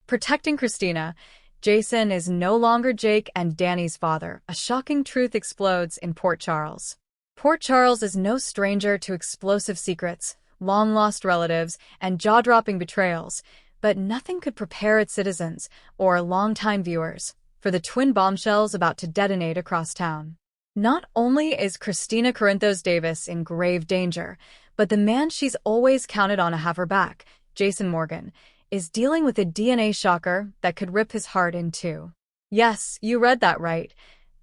Protecting Kristina, Jason is no longer Jake and Danny's father. A shocking truth explodes in Port Charles. Port Charles is no stranger to explosive secrets, long-lost relatives, and jaw-dropping betrayals, but nothing could prepare its citizens, or longtime viewers, for the twin bombshells about to detonate across town. Not only is Kristina Corinthos Davis in grave danger, but the man she's always counted on to have her back, Jason Morgan, is dealing with a DNA shocker that could rip his heart in two. Yes, you read that right.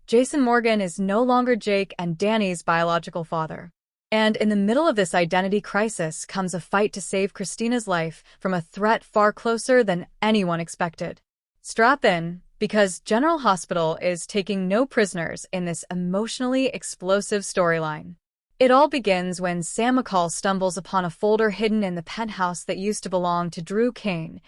Jason Morgan is no longer Jake and Danny's biological father. And in the middle of this identity crisis comes a fight to save Kristina's life from a threat far closer than anyone expected. Strap in, because General Hospital is taking no prisoners in this emotionally explosive storyline. It all begins when Sam McCall stumbles upon a folder hidden in the penthouse that used to belong to Drew Kane,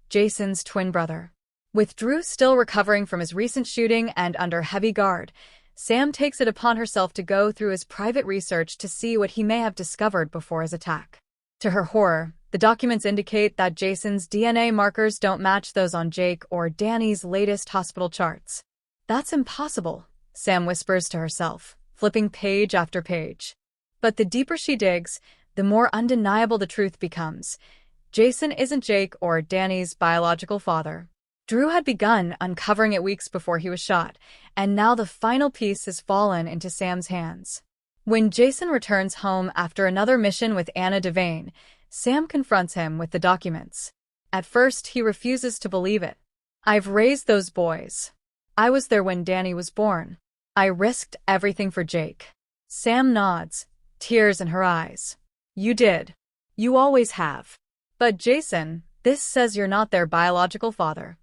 Jason's twin brother. With Drew still recovering from his recent shooting and under heavy guard, Sam takes it upon herself to go through his private research to see what he may have discovered before his attack. To her horror, the documents indicate that Jason's DNA markers don't match those on Jake or Danny's latest hospital charts. That's impossible, Sam whispers to herself, flipping page after page. But the deeper she digs, the more undeniable the truth becomes. Jason isn't Jake or Danny's biological father. Drew had begun uncovering it weeks before he was shot, and now the final piece has fallen into Sam's hands. When Jason returns home after another mission with Anna Devane, Sam confronts him with the documents. At first, he refuses to believe it. "I've raised those boys. I was there when Danny was born. I risked everything for Jake." Sam nods, tears in her eyes. "You did. You always have. But Jason, this says you're not their biological father."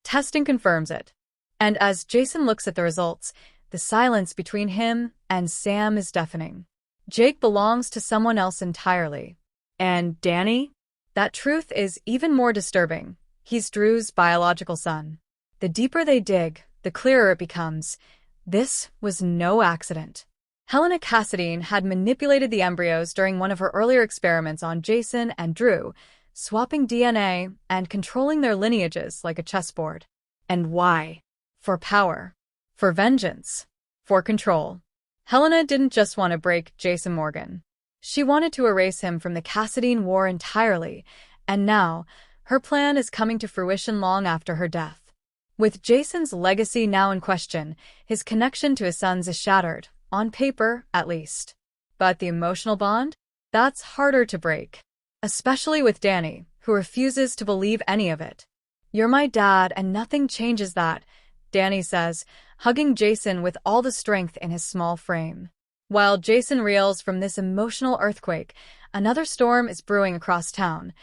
Testing confirms it. And as Jason looks at the results, the silence between him and Sam is deafening. Jake belongs to someone else entirely. And Danny? That truth is even more disturbing. He's Drew's biological son. The deeper they dig, the clearer it becomes. This was no accident. Helena Cassadine had manipulated the embryos during one of her earlier experiments on Jason and Drew, swapping DNA and controlling their lineages like a chessboard. And why? For power. For vengeance. For control. Helena didn't just want to break Jason Morgan. She wanted to erase him from the Cassadine War entirely, and now, her plan is coming to fruition long after her death. With Jason's legacy now in question, his connection to his sons is shattered, on paper at least. But the emotional bond? That's harder to break. Especially with Danny, who refuses to believe any of it. "You're my dad and nothing changes that," Danny says, hugging Jason with all the strength in his small frame. While Jason reels from this emotional earthquake, another storm is brewing across town,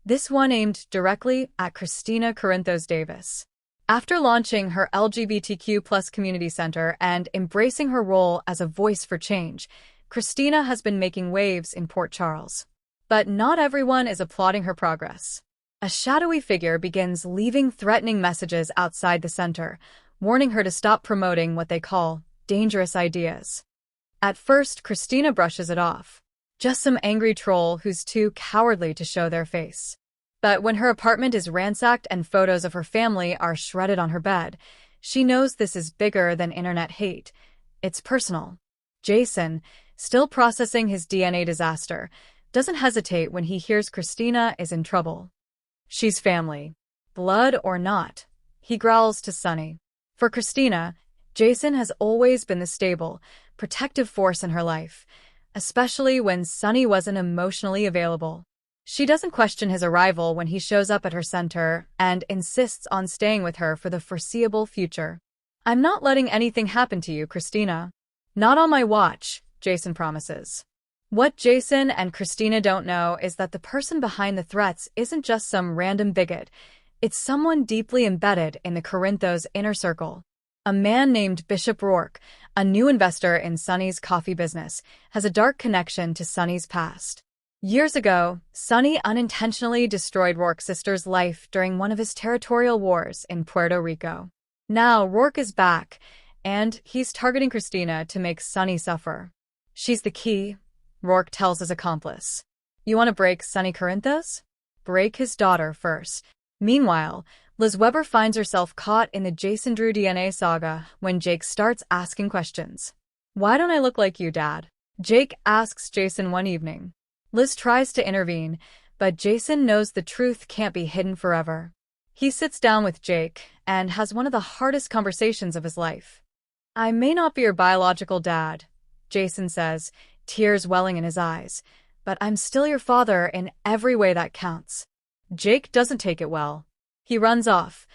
this one aimed directly at Kristina Corinthos Davis. After launching her LGBTQ+ community center and embracing her role as a voice for change, Kristina has been making waves in Port Charles. But not everyone is applauding her progress. A shadowy figure begins leaving threatening messages outside the center, warning her to stop promoting what they call dangerous ideas. At first, Kristina brushes it off. Just some angry troll who's too cowardly to show their face. But when her apartment is ransacked and photos of her family are shredded on her bed, she knows this is bigger than internet hate. It's personal. Jason, still processing his DNA disaster, doesn't hesitate when he hears Kristina is in trouble. "She's family. Blood or not," he growls to Sonny. For Kristina, Jason has always been the stable, protective force in her life, especially when Sonny wasn't emotionally available. She doesn't question his arrival when he shows up at her center and insists on staying with her for the foreseeable future. "I'm not letting anything happen to you, Kristina." "Not on my watch," Jason promises. What Jason and Kristina don't know is that the person behind the threats isn't just some random bigot. It's someone deeply embedded in the Corinthos inner circle. A man named Bishop Rourke, a new investor in Sonny's coffee business, has a dark connection to Sonny's past. Years ago, Sonny unintentionally destroyed Rourke's sister's life during one of his territorial wars in Puerto Rico. Now Rourke is back, and he's targeting Kristina to make Sonny suffer. "She's the key," Rourke tells his accomplice. "You want to break Sonny Corinthos? Break his daughter first." Meanwhile, Liz Weber finds herself caught in the Jason-Drew DNA saga when Jake starts asking questions. "Why don't I look like you, Dad?" Jake asks Jason one evening. Liz tries to intervene, but Jason knows the truth can't be hidden forever. He sits down with Jake and has one of the hardest conversations of his life. "I may not be your biological dad," Jason says, tears welling in his eyes, "but I'm still your father in every way that counts." Jake doesn't take it well. He runs off,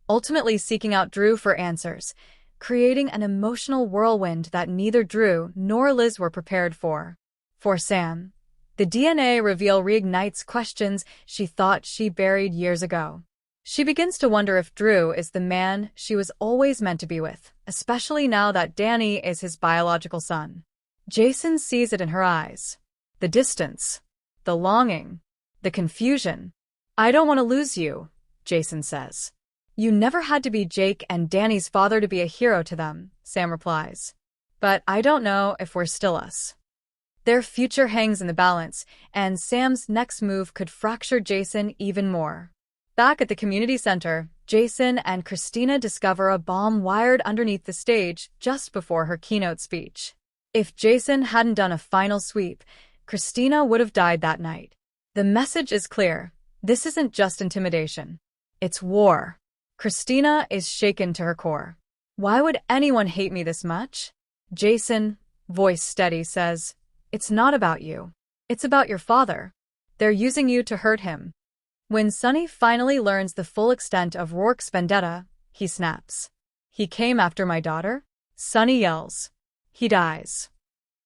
ultimately seeking out Drew for answers, creating an emotional whirlwind that neither Drew nor Liz were prepared for. For Sam, the DNA reveal reignites questions she thought she buried years ago. She begins to wonder if Drew is the man she was always meant to be with, especially now that Danny is his biological son. Jason sees it in her eyes. The distance, the longing, the confusion. "I don't want to lose you," Jason says. "You never had to be Jake and Danny's father to be a hero to them," Sam replies. "But I don't know if we're still us." Their future hangs in the balance, and Sam's next move could fracture Jason even more. Back at the community center, Jason and Kristina discover a bomb wired underneath the stage just before her keynote speech. If Jason hadn't done a final sweep, Kristina would have died that night. The message is clear. This isn't just intimidation. It's war. Kristina is shaken to her core. "Why would anyone hate me this much?" Jason, voice steady, says, "It's not about you. It's about your father. They're using you to hurt him." When Sonny finally learns the full extent of Rourke's vendetta, he snaps. "He came after my daughter?" Sonny yells. "He dies."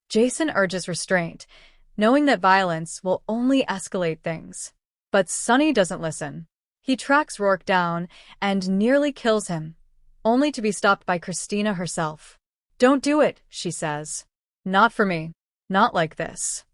Jason urges restraint, knowing that violence will only escalate things. But Sonny doesn't listen. He tracks Rourke down and nearly kills him, only to be stopped by Kristina herself. "Don't do it," she says. "Not for me. Not like this."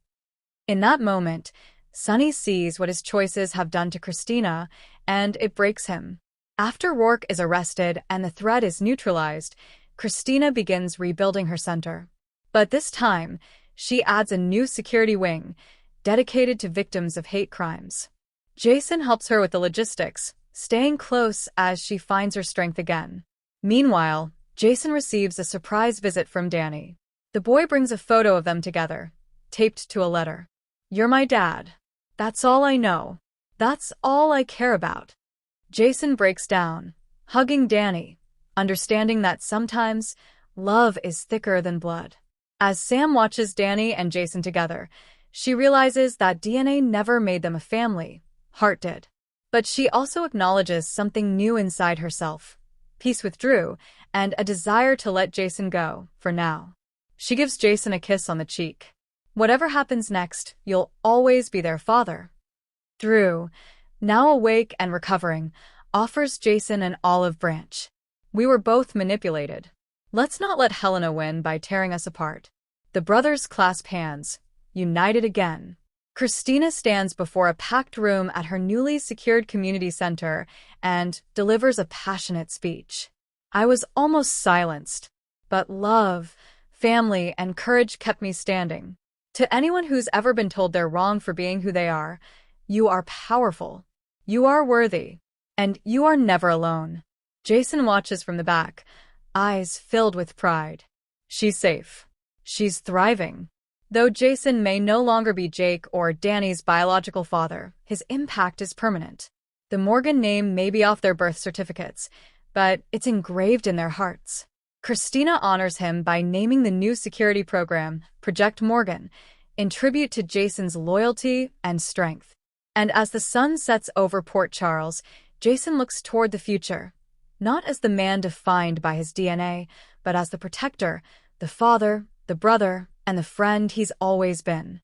In that moment, Sonny sees what his choices have done to Kristina, and it breaks him. After Rourke is arrested and the threat is neutralized, Kristina begins rebuilding her center. But this time, she adds a new security wing, dedicated to victims of hate crimes. Jason helps her with the logistics, staying close as she finds her strength again. Meanwhile, Jason receives a surprise visit from Danny. The boy brings a photo of them together, taped to a letter. "You're my dad. That's all I know. That's all I care about." Jason breaks down, hugging Danny, understanding that sometimes love is thicker than blood. As Sam watches Danny and Jason together, she realizes that DNA never made them a family. Heart did. But she also acknowledges something new inside herself, peace with Drew, and a desire to let Jason go, for now. She gives Jason a kiss on the cheek. "Whatever happens next, you'll always be their father." Drew, now awake and recovering, offers Jason an olive branch. "We were both manipulated. Let's not let Helena win by tearing us apart." The brothers clasp hands, united again. Kristina stands before a packed room at her newly secured community center and delivers a passionate speech. "I was almost silenced, but love, family, and courage kept me standing. To anyone who's ever been told they're wrong for being who they are, you are powerful. You are worthy. And you are never alone." Jason watches from the back, eyes filled with pride. She's safe. She's thriving. Though Jason may no longer be Jake or Danny's biological father, his impact is permanent. The Morgan name may be off their birth certificates, but it's engraved in their hearts. Kristina honors him by naming the new security program, Project Morgan, in tribute to Jason's loyalty and strength. And as the sun sets over Port Charles, Jason looks toward the future, not as the man defined by his DNA, but as the protector, the father, the brother, and the friend he's always been.